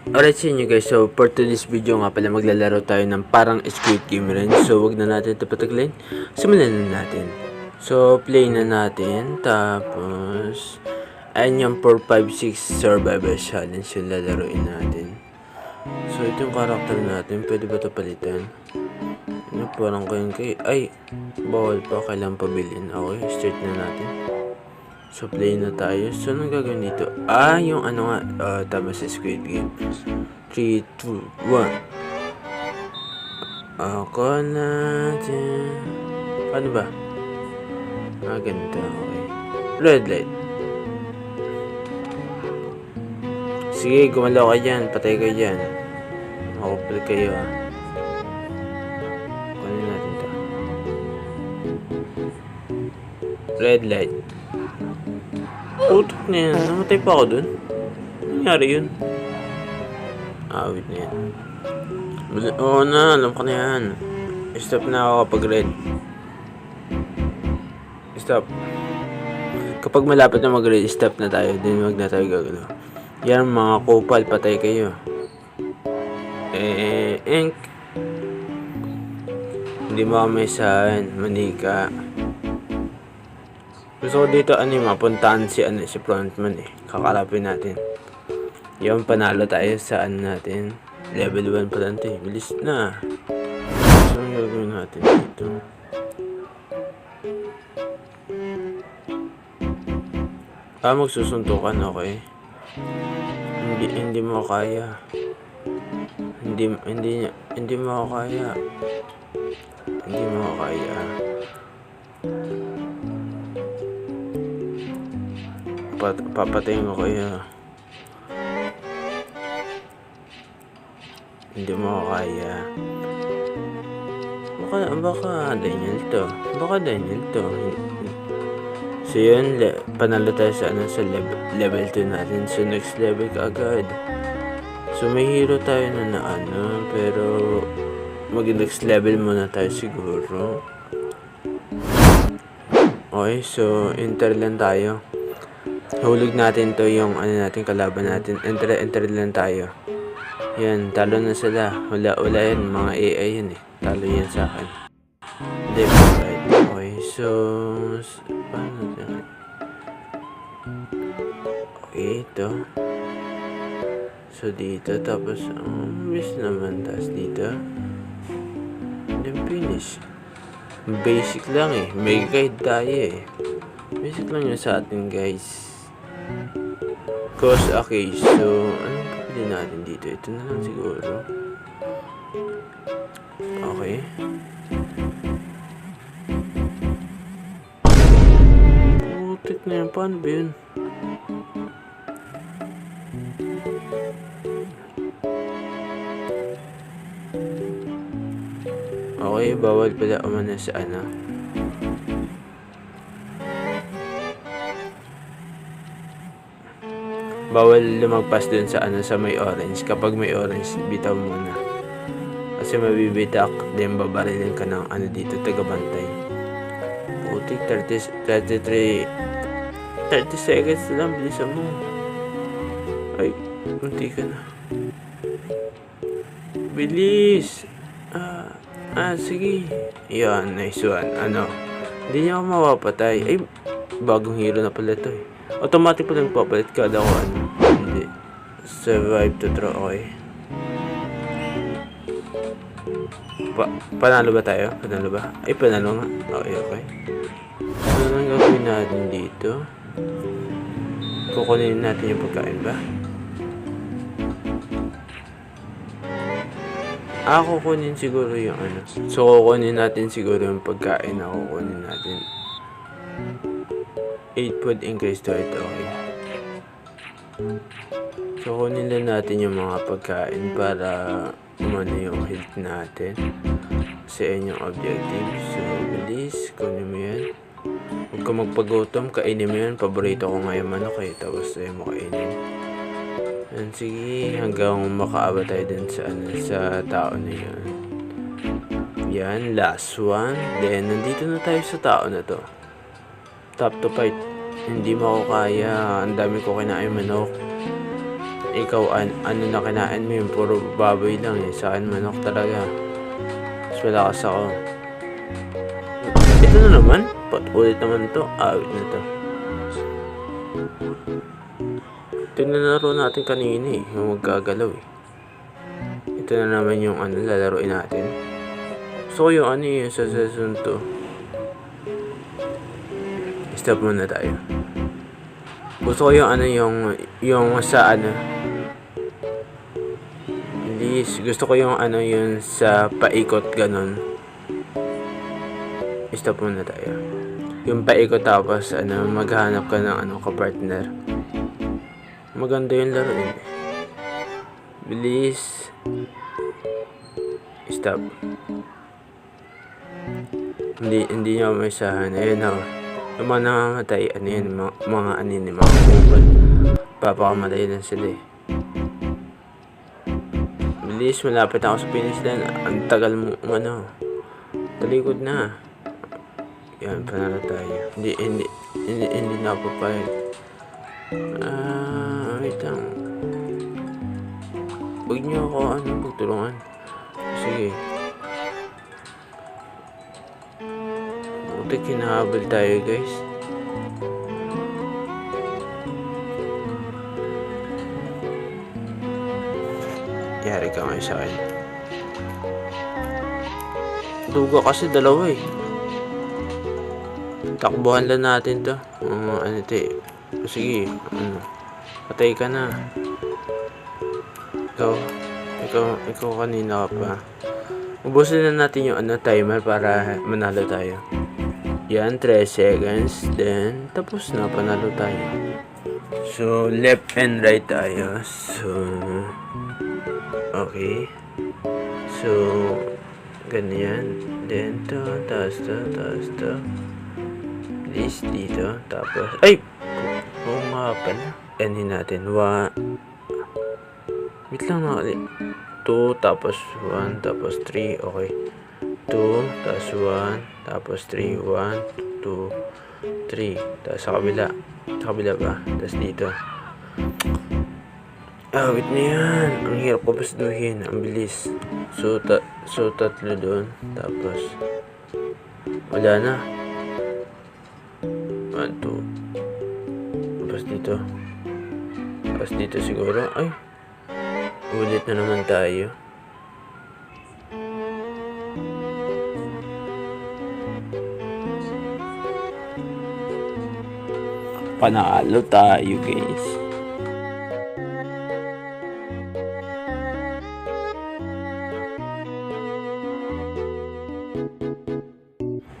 Alright sa inyo guys, so for today's video nga pala maglalaro tayo ng parang Squid Game rin. So wag na natin ito pataglin, simulan na natin. So play na natin, tapos ayun yung 456 survival challenge yung lalaroin natin. So ito yung karakter natin, pwede ba ito palitan? Ano parang ay bawal pa, kailangan pabilin. Okay, start na natin. So, play na tayo. So, anong gagawin dito? Yung ano nga. Tama sa Squid Game. 3, 2, 1. Ako na dyan. Paano ba? Ganito. Okay. Red light. Sige, gumalaw ka dyan. Patay ka dyan. Makapal kayo Kunin natin to. Red light. Putok na yan. Namatay pa ako dun. Nangyari yun. Awit na yan. Oo na, alam ko na yan. Stop na ako kapag red. Stop. Kapag malapit na mag-red, stop na tayo. Then wag na tayo gagalaw. Yan mga kupal, patay kayo. Ink. Hindi mo kami saan. Manika. Gusto ko dito mapuntahan si frontman kakalapin natin. Yung panalo tayo sa natin. Level 1 pa lang bilis na. So ang gagawin natin dito. Magsusuntukan, okay. Hindi mo kaya. Hindi mo kaya. Hindi mo kaya. Papatayin ko kayo. Hindi mo kaya. Baka Daniel to. So yun, panalo tayo sa level 2 natin. So next level ka agad. So may hero tayo na pero mag-next level muna tayo siguro. Okay, so enter lang tayo. Hulog natin to yung natin kalaban natin. Enter lang tayo. Yan, talo na sila. Wala yan, mga AI yan Talo yan sa akin. Left, right. Okay, so paano natin? Okay, ito. So dito, tapos miss naman, tapos dito. Then finish. Basic lang may guide tayo Basic lang yun sa atin, guys. Okay, so anong pili natin dito? Ito na lang siguro. Okay. Putik na yan. Paano ba yun? Okay, bawal pala umana sa bawal lumagpas dun sa sa may orange. Kapag may orange, bitaw muna. Kasi mabibitak, then babarilin ka ng dito, tagabantay. Putik, 30 seconds lang, bilisan mo. Ay, munti ka na. Bilis! Sige. Yan, nice one. Hindi niya ako mawapatay. Ay, bagong hero na pala ito Automatic pa lang papalit kada ko Hindi. Survive to throw, okay. Panalo ba tayo? Panalo ba? Ay, panalo nga. Okay. So, anong gagawin natin dito? Kukunin natin yung pagkain ba? Kukunin siguro yung So, kukunin natin siguro yung pagkain na kukunin natin. 8 food increase to it, okay. So, kunin lang natin yung mga pagkain para yung health natin. Kasi yun yung objective. So, bilis, kunin mo yan. Huwag ka magpagutom, kainin mo yan. Paborito ko ngayon manok tapos mo kainin. And sige, hanggang makaaba tayo dun sa tao na yun. Yan, last one. Then, nandito na tayo sa tao na to. Top to fight. Hindi mo ako kaya. Ang dami ko kinain manok. ikaw ano na kinain mo yun, puro baboy lang eh. Sa akin manok talaga. Mas malakas ako. Ito na naman. Ulit naman to. Awit na to. Ito na laro natin kanina eh. Yung magkagalaw eh. Ito na naman yung lalaroin natin. So yung yung sa season 2. Stop muna tayo. Gusto ko yung yung sa please, gusto ko yung yung sa paikot ganon. Stop muna tayo. Yung paikot tapos maghanap ka ng ka-partner. Maganda yung laro eh. Bilis. Stop. Hindi niya may sahan. Ayun ako. Yung mga namamatay, mga kubal. Papakamatay lang sila eh. Bilis, malapit ako sa finish line. Ang tagal mo, talikod na. Yan, panalo tayo. Hindi na ako papayag. Wait lang. Huwag niyo ako, pagtulungan. Sige. Buti kinahabol tayo, guys. Yari ka ngayon sa akin. Duga kasi dalawa eh. Takbuhan lang natin to. Sige, patay ka na. Ikaw kanina ka pa. Ubusin na natin yung timer para manalo tayo. Yan, 3 seconds. Then, tapos na, panalo tayo. So, left and right tayo. So, okay. So, ganyan. Then, taas to. Please, dito. Tapos, ay! Oo nga pala. Endin natin. Wait lang na ulit. 2, tapos 1, tapos 3. Okay. 2, tapos 1, tapos 3. 1, 2, 3. Tapos sa kabila. Sa kabila ba? Tapos dito. Wait na yan. Ang hirap ko pasduhin. Ang bilis. So, tatlo doon. Tapos, wala na. 1, 2. Tapos dito. Tapos dito siguro. Ay. Ulit na naman tayo. Panalo tayo, guys.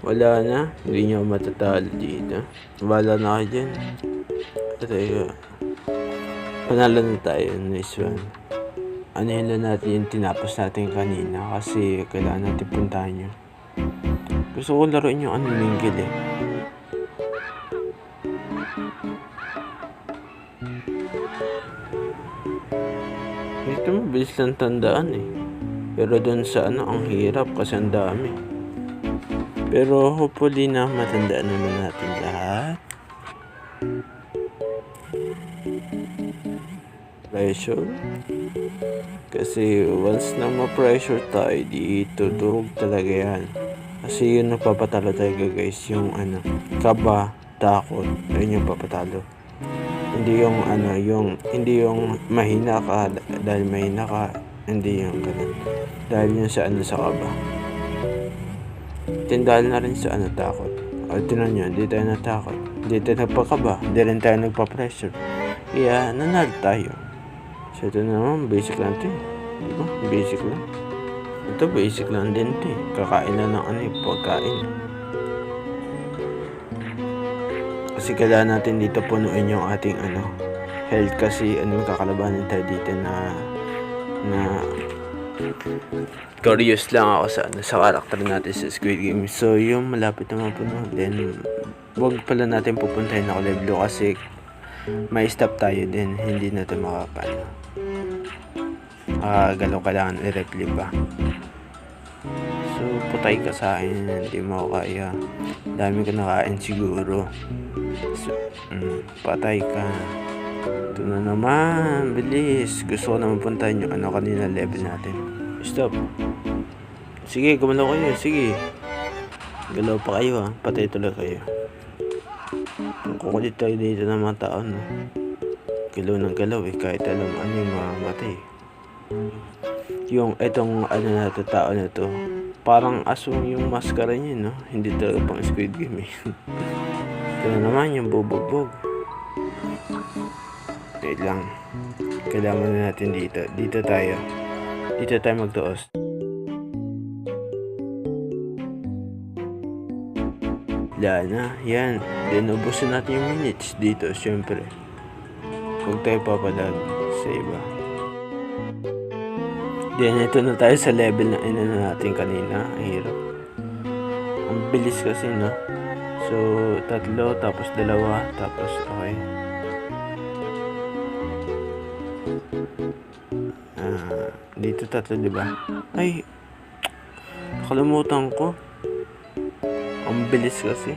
Wala na. Hindi niya matatalo dito. Wala na kayo dyan. Teka. Panalo na tayo. Nice one. Anuhin lang natin yung tinapos natin kanina kasi kailangan natin puntahan yun. Gusto ko laruin yung mingle eh. Dito mabilis lang tandaan eh. Pero dun sa ang hirap kasi ang dami. Pero hopefully na matandaan naman natin lahat. Pressure. Kasi once na ma-pressure tayo dito, durog talaga yan. Kasi yun napapatalo talaga guys, yung kaba, takot, ayun yung papatalo. Hindi yung hindi yung mahina ka dahil mahina ka, hindi yung ganun. Dahil yun sa sa kaba. Dahil na rin sa takot. O tinan nyo, hindi tayo natakot. Hindi tayo nagpakaba, hindi rin tayo nagpa-pressure. Kaya nanalo tayo. So ito naman, basic lang ito eh. Diba? Basic lang. Ito basic lang din ito eh. Kakain lang ng pagkain. Kasi kailangan natin dito punuin yung ating health kasi kakalabanin tayo dito na curious lang ako sa karakter natin sa Squid Game. So yung malapit na mapuno. Then wag pala natin pupuntahin ako level kasi may stop tayo din. Hindi natin galaw kailangan i-replay pa. So putay ka sa akin. Hindi mo kaya. Dami ko nakain siguro. So, patay ka. Ito na naman, bilis. Gusto ko naman puntahan yung kanina level natin. Stop. Sige, gumalaw kayo. Sige. Galaw pa kayo ha. Patay tuloy kayo. Kukulit tayo dito ng mga tao, no? Galaw ng galaw eh. Kahit alam ano yung mamamatay. Yung itong na to, tao na to, parang aswang yung maskara niya, no? Hindi talaga pang Squid Game eh. Ito na naman yung bubugbog. Wait lang. Kailangan na natin dito. Dito tayo magtuos. Wala na. Yan. Then, ubusin natin yung minutes dito, syempre. Huwag tayo papalag sa iba. Then, ito na tayo sa level na natin kanina. Ang hirap. Ang bilis kasi, no? So, 3, tapos 2, tapos okay. Dito 3, di ba? Ay, nakalimutan ko. Ang bilis kasi.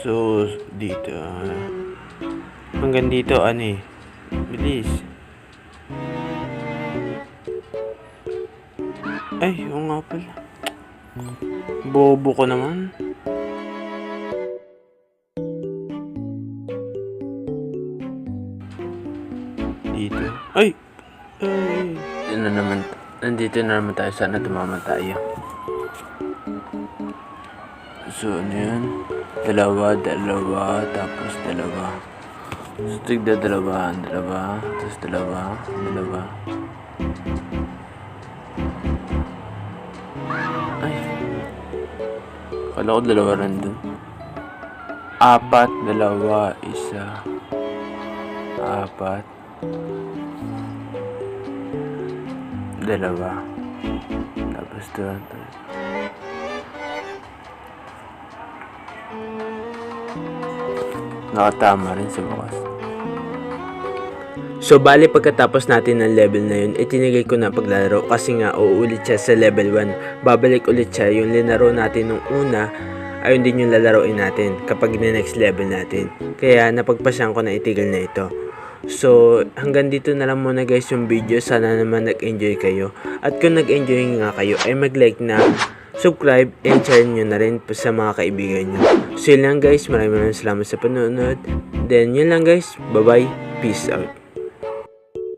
So, dito. Hanggang dito, bilis. Ay, yung nga pala. Bobo ko naman. Dito. Ay! Nandito na naman tayo. Sana tumama tayo. So, ano yun? 2, tapos 2. So, tigda 2, tapos 2. Ay. Kala ko 2 random. 4, 2, 1. 4. 2. Tapos 2. Nakatama rin sa bukas. So, bali pagkatapos natin ng level na yun, itinigay ko na paglalaro kasi nga uulit siya sa level 1. Babalik ulit siya. Yung linaro natin nung una, ayun din yung lalaroin natin kapag next level natin. Kaya napagpasyan ko na itigil na ito. So, hanggang dito na lang muna guys yung video. Sana naman nag-enjoy kayo. At kung nag-enjoy nga kayo, ay mag-like na, subscribe, and share nyo na rin sa mga kaibigan nyo. So, yun lang guys. Maraming salamat sa panonood. Then, yun lang guys. Bye-bye. Peace out.